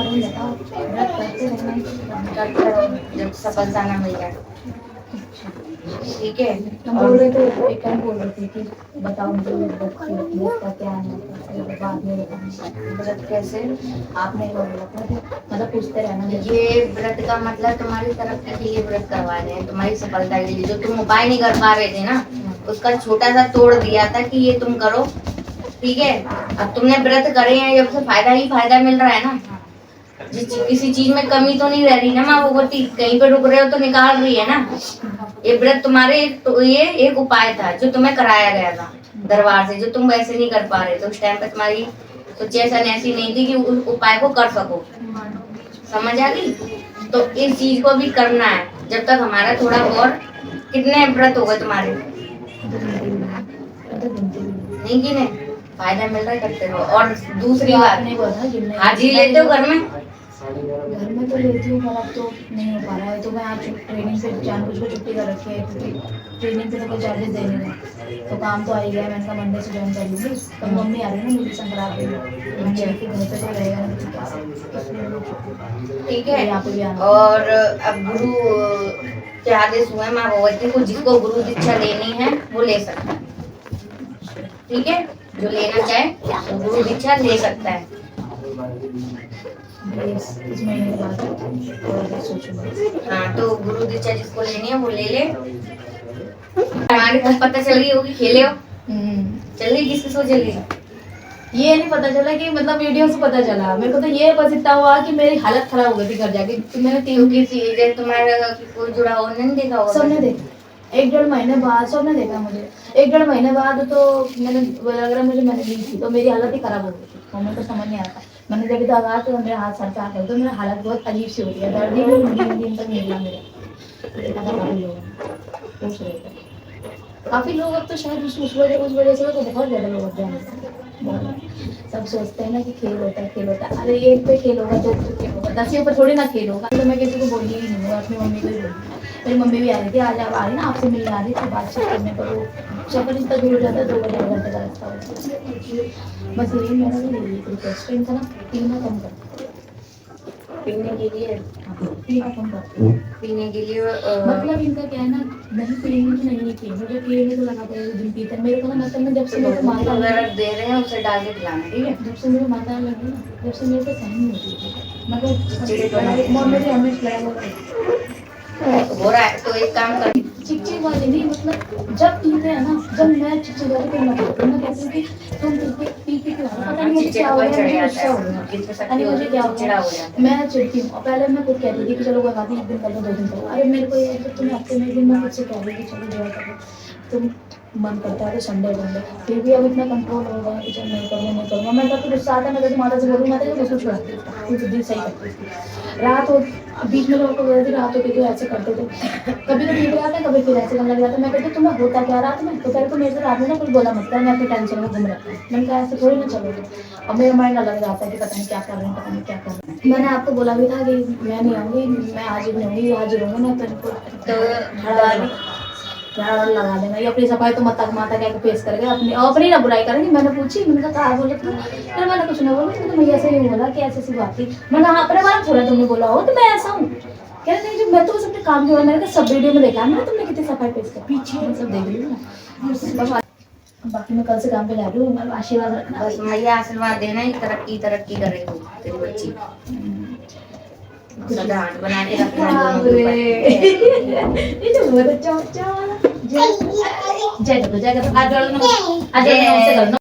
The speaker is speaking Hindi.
नहीं बताओ, व्रत करते रहना, करते रहो जब सफलता ना मिल जाए। ठीक है। हम बोल रहे थे, एक टाइम बोल रहे थे कि बताओ मुझे व्रत का क्या है, फिर बाद में बताऊंगी। व्रत कैसे? आपने बोला था कि मतलब पूछते रहना जैसे। ये व्रत का मतलब तुम्हारी तरक्की के लिए व्रत करवा रहे हैं, तुम्हारी सफलता के लिए। जो तुम उपाय नहीं कर पा रहे थे ना, उसका छोटा सा तोड़ दिया था कि ये तुम करो। ठीक है। अब तुमने व्रत करे हैं, जब से फायदा ही फायदा मिल रहा है ना। किसी चीज में कमी तो नहीं रह रही ना माँ भगवती, कहीं पे रुक रहे हो तो निकाल रही है ना। ये व्रत तुम्हारे तो ये एक उपाय था जो तुम्हें कराया गया था दरबार से, जो तुम वैसे नहीं कर पा रहे थे उस टाइम पे। तुम्हारी सिचुएशन ऐसी नहीं थी कि उस उपाय को कर सको। समझ आ गई? तो इस चीज को भी करना है जब तक हमारा थोड़ा और। कितने व्रत हो गए तुम्हारे? नहीं गिने? फायदा मिल रहा है, करते रहो। और दूसरी बात, नहीं बोला जिनमें हाजिरी लेते हो घर में? घर में तो लेती हूँ, पर अब तो नहीं हो पा रहा है। तो मैं आज ट्रेनिंग पे जानबूझ के छुट्टी कर रखी है, क्योंकि ट्रेनिंग पे तो कोई चार्जेस दे नहीं रहे। तो काम तो आ ही गया, मैंने कहा मंडे से ज्वाइन कर लूँगी। पर मम्मी आ रही है ना मुझे संक्रांत में, मुझे घर पे तो रहेगा नहीं। ठीक है। यहाँ पे भी आना। और अब गुरु के आदेश हुए माँ भगवती को, जिसको गुरु दीक्षा लेनी है वो ले सकता है। ठीक है। जो लेना चाहे वो गुरु दीक्षा ले सकता है। इस महीने के बाद थोड़ा सा सोचूंगा। हाँ, तो गुरु दीक्षा जिसको लेनी है वो ले ले। हमारे को पता चल गई होगी, खेले हो चल गई, किसके सो चल गई? ये नहीं पता चला कि मतलब वीडियो से पता चला मेरे को। तो ये बस इतना हुआ कि मेरी हालत खराब हो गई थी घर जाके। तो मैंने क्योंकि सीरियल तुम्हारा कोई जुड़ा हो नहीं देखा होगा? सबने देखा, 1-1.5 महीने बाद सबने देखा मुझे। 1-1.5 महीने बाद तो मैंने वगैरह मुझे मैंने ली थी, तो मेरी हालत ही खराब हो गई थी। तो मेरे को समझ नहीं आता, मैंने जब इधर आया तो मेरे हाथ सर पे आ गया, तो मेरा हालत बहुत अजीब सी हो रही है। दर्द ही नहीं दिन तक निकला मेरा। पूछ रहे थे काफी लोग, अब तो शायद उस वजह से तो बहुत ज्यादा लोग सब सोचते हैं ना कि खेल होता है, खेल होता है। अरे एक पे खेल होगा, 2 पे खेल होगा, 10 पर थोड़ी ना खेल होगा। तो मैं किसी को बोली ही नहीं हूँ, अपनी मम्मी को ही बोली। मेरी मम्मी भी आ रही थी, आज आप आ रही ना, आपसे मिलने आ रही थी, बातचीत करने पर। वो सफर इतना दूर हो जाता है, 2 घंटे का रास्ता होता है। बस यही मेरा भी यही रिक्वेस्ट है ना, पीना कम कर, पीने के लिए। पीना कम कर। पीने के लिए मतलब इनका क्या है ना, नहीं पिएंगे तो नहीं पिएंगे, जो पिएंगे तो लगा पड़ेगा दिन पीते हैं। मेरे को ना मतलब मैं जब से मेरे को माता वगैरह दे रहे हैं उसे डाल के पिलाना। ठीक है। जब से मेरे माता लगी ना, जब से मेरे को सहन नहीं होती, मतलब मेरी हमेशा लगा हो रहा है तो एक काम कर। चिकचिक वाली नहीं, मतलब जब पीते हैं ना, जब मैं चिकचिक वाली फिर मैं कहती हूँ कि तुम पी के क्यों, पता नहीं मुझे क्या हो गया, मुझे गुस्सा हो गया, पता नहीं मुझे क्या हो गया, मैं चिढ़ती हूँ। और पहले मैं खुद कहती थी कि चलो कोई बात नहीं, 1 दिन कर लो, 2 दिन करो। अरे मेरे को ये है कि तुम्हें हफ्ते में 1 दिन मैं खुद से कह रही कि चलो जो करो, तुम मन करता है तो संडे संडे। फिर भी अब इतना कंट्रोल हो गया कि चल नहीं करूँगा। मैं कभी गुस्सा आता है, मैं कभी माता से बोलूँ, माता जी बिल्कुल छुड़ाती हूँ, कुछ दिल सही करती थी। रात हो बीच में लोगों को बोलती रात होती तो ऐसे करते थे, कभी तो ठीक रहते, कभी फिर ऐसे करने लग जाते। मैं कहती तुम्हें होता क्या रात में? तो कह रहे तो मेरे से रात में ना कुछ बोला मत कर, मैं अपनी टेंशन में घूम रहता हूँ। मैंने कहा ऐसे थोड़ी ना चलोगे। और मेरा माइंड अलग जाता है कि पता नहीं क्या कर रहे हैं, पता नहीं क्या कर रहे हैं। मैंने आपको बोला भी था कि मैं नहीं आऊँगी, मैं हाजिर नहीं होंगी, हाजिर होंगे ना तो झाड़ लगा देना। ये अपनी सफाई तो माता क्या पेश करेंगे, अपनी ना बुराई करेंगे। मैंने पूछी, मैंने कहा बोले तो फिर मैंने कुछ ना बोला, तो मैं ऐसे ही बोला कि ऐसी बात थी। मैंने कहा अपने बारे में थोड़ा तुमने बोला हो तो मैं ऐसा हूँ, कह रहे नहीं जो मैं तो बस अपने काम जो मैंने सब वीडियो में देखा ना, तुमने कितनी सफाई पेश कर पीछे मैं सब देख रही हूँ ना। बाकी मैं कल से काम पे जा रही हूँ, आशीर्वाद रखना। बस मैया आशीर्वाद देना ही, तरक्की तरक्की करेगी तेरी बच्ची। सदा हाथ बना के रखना दोनों के ऊपर। ये जो बहुत अच्छा वाला जय जय आज